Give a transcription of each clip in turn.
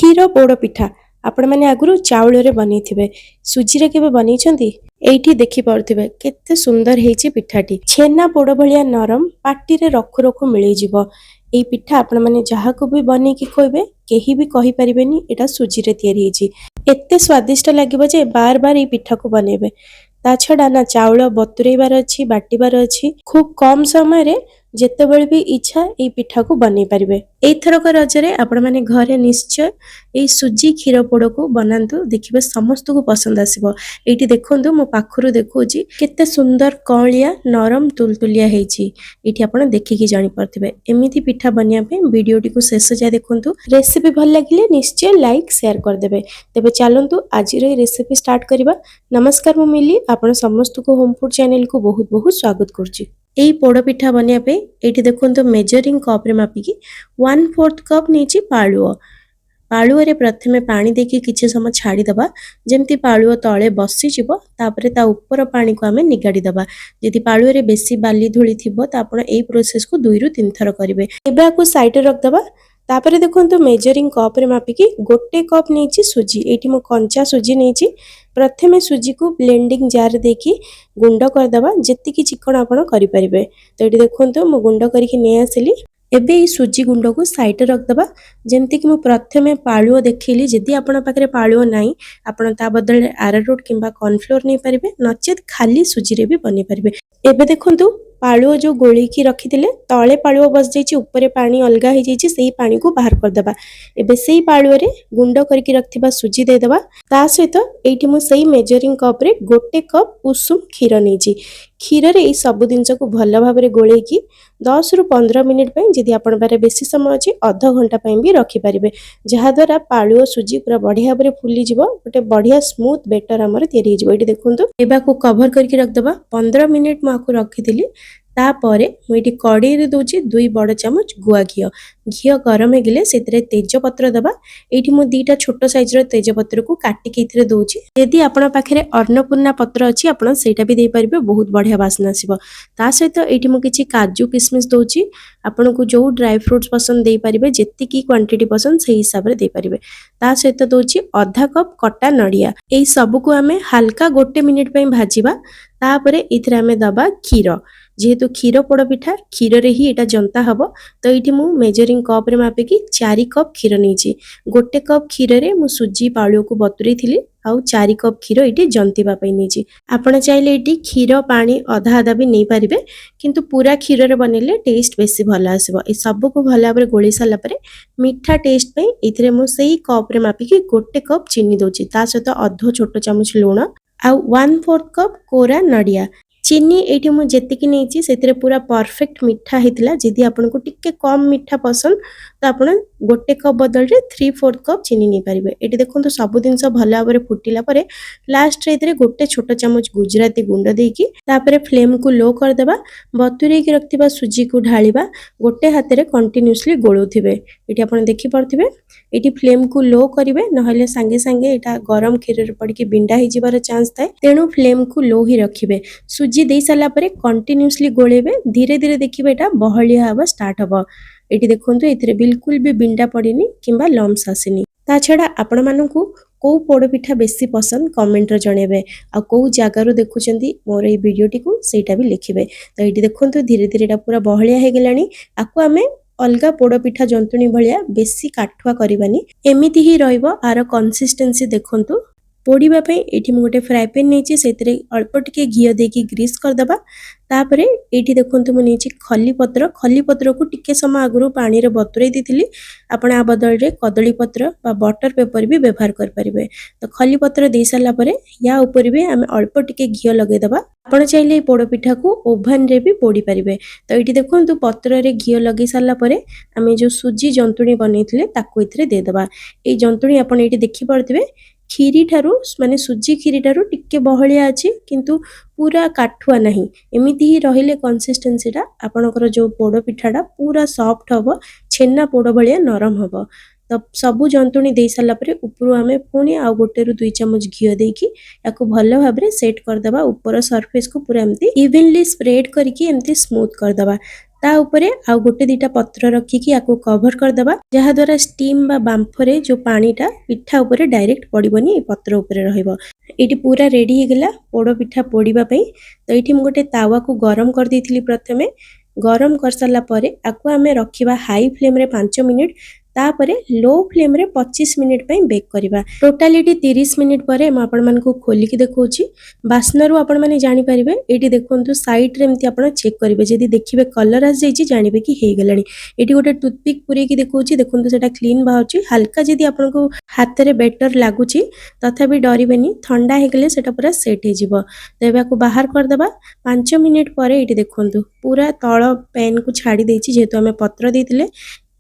क्षीर पोड़ पिठा आपण मैंने आगुरी चाउल रे बनी थे सुजी रे केबे बनी एठी देखि पारुथिबे केते सुंदर हेची पिठाटी छेना पोड़ भलिया नरम पाटी रे रखु रखु मिली जिवो। एई पिठा आपण माने जहा को भी बनी की खोइबे केही भी कहि परिबेनी एटा सुजी रे तयारी हेची। एते स्वादिष्ट लागिबो जे बार बार एई पिठा को बनेबे। ता छडा ना चाउल बतुरेबार अछि बाटीबार अछि खूब कम समय रे जेतेबेले भी इच्छा एई पिठा को बनै परिबे। एथरक रजरे आपण माने घरे निश्चय एई सुजी क्षीर पोड़ को बनांतु देखिबे समस्त को पसंद आसीबो। एठी देखंतु मो पाखरु देखौची केते सुंदर कळिया नरम तुलतुलिया हेची। एठी आपण देखिकी जानि परथिबे एमिति पिठा बनिया पे वीडियोटी को शेष जाय देखंतु। रेसिपी भल लागिले निश्चय लाइक शेयर कर देबे। तबे चलंतु आज रे रेसिपी स्टार्ट करबा। नमस्कार मु मिली आपण समस्त को होम फूड चैनल को बहुत बहुत स्वागत करची। एई पोड़ पिठा बनिया पे एठी देखंतु मेजरिंग कप रे मापिकी 1/4 कप नीची पाळुओ। पाळुओ रे प्रथमे पानी देकी किछि समय छाडी दबा जेमति पाळुओ तळे बसी जिवो। तापरे ता ऊपर पानी को हमें निगाडी दबा। जदि पाळुओ रे बेसी बाली धूली थिबो त आपण एई प्रोसेस को 2 रु 3 थर करिवे। एबा को साइड रे रख दबा। तापरे देखंतु मेजरिंग कप रे मापिकी 1 कप नीची सुजी। एठी मो कंचा सुजी नीची। प्रथमे सुजी को ब्लेंडिंग जार देखी गुंड कर दबा जेति की चिकन आपण करि परिबे। तो एठी देखंतु मो गुंड करिकि नै आसिली। एबे ई सुजी गुंड को साइड रख दबा जेमति कि मो प्रथमे पाळुओ देखिली। जदि आपण पाखरे पाळुओ नाही आपण ता बदल आरारोट किंबा कॉर्नफ्लोर नै परिबे नचेत खाली सुजी रे भी बनि परिबे। एबे देखंतु पाळुओ जो गोली की रखिथिले तळे पाळुओ बस जाईची ऊपर पानी अलगा हे जाईची सेही पानी को बाहर कर दबा। एबे सेही पाळुओ रे गुंड करके रखथिबा सुजी दे दबा। ता सहित एठी मो सेही मेजरिंग कप रे 1 कप उषुम क्षीर नेची। क्षीर रे ई सब दिनस को भल भाबरे गोले की 10 रु 15 मिनिट पई जदि आपण बारे बेसी समय अछि आधा घंटा पई भी रखि परिबे। जहा द्वारा पाळुओ सुजी पूरा बढ़िया भाबरे फुली जिवो। गोटे बढ़िया स्मूथ बेटर हमर तयारी जिवो। एठी देखंतु एबा को कवर करके रख दबा। 15 मिनिट माको रखिथिली। तापरे मुइटी कड़ी रे दोची 2 बड़ चमच गुआ घियो। घियो गरम हे गेले सेतरे तेज पत्र दबा। एठी मु 2टा छोटो साइज रो तेज पत्र को काटी के इथरे दोची। यदि आपण पाखरे अन्नपूर्णा पत्र अछि आपण सेटा भी दे परिबे बहुत बढ़िया वासना आसीबो। ता सहित एठी मु किछि काजू किशमिश दोची। आपण को जो ड्राई फ्रूट्स पसंद दे परिबे जेति की क्वांटिटी पसंद सेही हिसाब रे दे परिबे। ता सहित दोची आधा कप कटा नडिया। एई सब को हमें हल्का 1 मिनिट पई भाजीबा। तापरे इथरे हमें दबा क्षीर। जेहेतु क्षीर पोड़ पिठा क्षीर रे ही एटा जनता हबो। तो एठी मु मेजरिंग कप रे मापे की 4 कप क्षीर नेची। 1 कप क्षीर रे मु सुजी पाळुओ को बतुरी थिली आउ 4 कप क्षीर एठी जंतीबा पई नेची। आपण चाहिले एठी क्षीर पानी आधा आधा भी नै परिबे किंतु पूरा क्षीर रे बनेले टेस्ट बेसी भला आसीबो। ए सब को भला बरे गोली साला परे मीठा टेस्ट पई इथरे मु सेही कप रे मापे की 1 कप चीनी दोची। ता सहित आधा छोटो चमच लूण आउ 1/4 कप कोरा नडिया। चीनी एठी मु जेतिकी नेची सेतरे पूरा परफेक्ट मीठा हेतिला। जदि आपन को टिके कम मीठा पसंद तो आपण 1 कप बदल रे 3/4 कप चीनी नै परिबे। एठी देखंतु सब दिनस भला भाबरे फुटिला परे लास्ट रे इतरे गोटे छोटो चमच गुजराती गुंड देकी तापरे फ्लेम को लो कर देबा। बतुरे की रखतिबा सुजी को ढालिबा। गोटे हाथे रे कंटीन्यूअसली गोळौथिबे। एठी आपण देखि परथिबे एठी फ्लेम को लो करिवे नहले संगे संगे एटा गरम क्षीर रे पड़ी की बिंडा हे जिबार चांस थाए। तेनु फ्लेम को लो ही रखिबे। सुजी दे साला परे कंटीन्यूअसली गोळेबे। धीरे धीरे देखिबे एटा बहलिया हबा स्टार्ट हबो। एठी देखंतु एथिरे बिल्कुल भी बिंडा पड़िनी किंबा लम्स आसिनी। ता छडा आपण मानकु को पोड़ पिठा बेसी पसंद कमेंट रे जणेबे। आ को जागा रो देखुचंदी मोर ए वीडियोटी को सेटा भी लिखिबे। तो एठी देखंतु धीरे धीरे एटा पूरा बहलिया हे गेलानी। आकु हमें अलगा पोड़ पिठा जंतुनी भलिया बेसी काठुआ करबानी। एमिति ही रहइबो। आरो कंसिस्टेंसी देखंतु पोड़ीबा पे एठी मु गोटे फ्राई पैन नेची सेतरे अल्प टिके घियो देकी ग्रीस कर दबा। तापरे एठी देखंतु मु नेची खली पत्र को टिके समय आगुरु पानी रे बतुरै दिथिली। आपण आ बदल रे कदली पत्र बा बटर पेपर भी व्यवहार कर परिबे। तो खली पत्र दे साला परे या ऊपर भी हमें अल्प टिके घियो लगे दबा। आपण चाहिले पोड़ पिठा को ओवन रे भी पोड़ी परिबे। तो एठी देखंतु पत्र रे घियो लगे साला परे हमें जो सुजी जंतुणी बनेइथिले ताको इथरे दे दबा। ए जंतुणी आपण एठी देखि परथिबे खीरी ठारू माने सुजी खीरी ठारू टिके बहलिया अछि किंतु पूरा काठुआ नहीं। एमिति ही रहिले कंसिस्टेंसीटा आपनकर जो पोड़ पिठाटा पूरा सॉफ्ट हबो छेना पोड़ भलिया नरम हबो। तो सबु जंतुणी दे साला परे ऊपर हमें पुणी आ गोटे रु 2 चमच घियो देकी याको भलो भाबरे सेट कर दबा। ऊपर सरफेस को पूरा एमती इवनली स्प्रेड करके एमती स्मूथ कर दबा। ता उपरे आउ गोटे दिटा पत्र रखिकी आकु कवर करदबा जहा द्वारा स्टीम बा बांफरे जो पानीटा पिठा उपरे डायरेक्ट पड़िबनी पत्र उपरे रहिबो। एटी पूरा रेडी हे गेला पोड़ पिठा पोड़ीबा पई। तो एठी मु गोटे तावा को गरम कर देथिली प्रथमे। गरम कर सारला परे आकु आमे रखिबा हाई फ्लेम रे 5 मिनिट तापरे लो फ्लेम रे 25 मिनिट पई बेक करिबा। टोटालिटी 30 मिनिट परे म आपण मन को खोली की देखौची। बास्नारू आपण माने जानि परिबे। एटी देखंतु साइड रे एमती आपण चेक करिवे जदी देखिबे कलर आस जाईची जानिबे कि हे गेलानी। एटी गोटे टूथपिक पुरे की देखौची देखंतु सेटा क्लीन बाहोची। हल्का जदी आपण को हाथ रे बेटर लागुची तथापि डरिबेनी ठंडा हे गेले सेटा पूरा सेट हे जिवो। तेबे को बाहर कर दबा। 5 मिनिट परे एटी देखंतु पूरा तळ पैन को छाडी देची जेतु हमें पत्र देथिले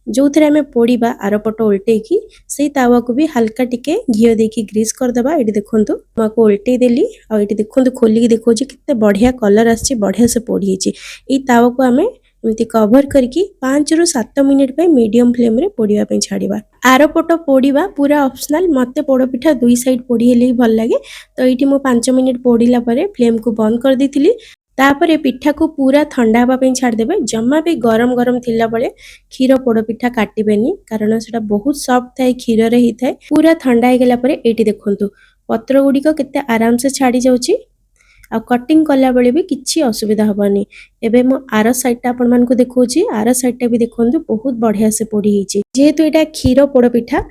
जो थे आम पोड़ा आरपट उल्टे की से तावा को भी हल्का टिके घी देकी ग्रीस करदबा। ये देखो को उल्टे देली आउ देखो खोलिकी देखो कितने बढ़िया कलर आसी बढ़िया से पोड़ी ये तावा को आम एमती कवर करके 5 ରୁ 7 मिनिट पे मीडियम फ्लेम रे पोड़िया पे छाड़िबा। आरपट पोड़िबा पूरा ऑप्शनल। मते पोड़ पिठा दुई साइड पोड़ी हेले ही भल लागे। तो ये 5 मिनिट पोड़िला परे फ्लेम को बंद कर देथिली। तापरे पिठा को पूरा ठंडा हवा पे छाड़ देबे। जम्मा भी गरम गरम थिला बळे क्षीर पोड़ पिठा काटिबेनी कारण सेटा बहुत सॉफ्ट थाए क्षीर रे ही थाए। पूरा ठंडा हे गेला परे एटी देखंतु पत्र गुडी को कितने आराम से छाड़ी जाउची आ कटिंग कला बेले भी किछि असुविधा हबनी। एबे मो आर साइड टा आपण मान को देखौची। आर साइड टा भी देखंतु बहुत बढ़िया से पोड़ी हिची। जेहेतु एटा क्षीर पोड़ पिठा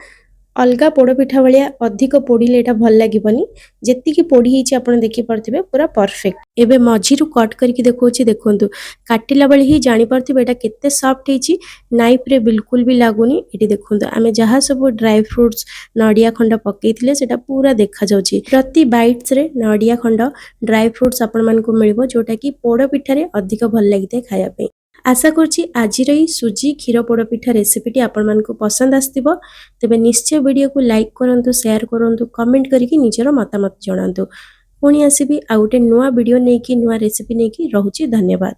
अलगा पोड़ पिठा भाया अधिक पोड़िले एटा भल लागिबनी। जेतिकी पोड़ी हिची आपण देखि परथिबे पूरा परफेक्ट। एबे मझिरु कट करके देखौची देखंतु काटिला बेले ही जानि परथिबे एटा केते सॉफ्ट हिची। नाइफ रे बिल्कुल भी लागुनी। एटी देखंतु आमे जहा सब ड्राई फ्रूट्स नडिया खंड पकेइथिले सेटा पूरा देखा जाउची। प्रति बाइट्स रे नडिया खंड ड्राई फ्रूट्स आपण मान को मिलबो जोटा की पोड़ पिठा रे अधिक भल लागिते खाया पे। आशा करछि आजिर ई सुजी क्षीर पोड़ पिठा रेसिपीटी आपण मान को पसंद आस्तिबो। तेबे निश्चय वीडियो को लाइक करंतु शेयर करंतु कमेंट करके निजर मतामत जणांतु। पुणी आसीबी आ गोटे नुआ वीडियो नेकी नुआ रेसिपी नेकी। रहुछि धन्यवाद।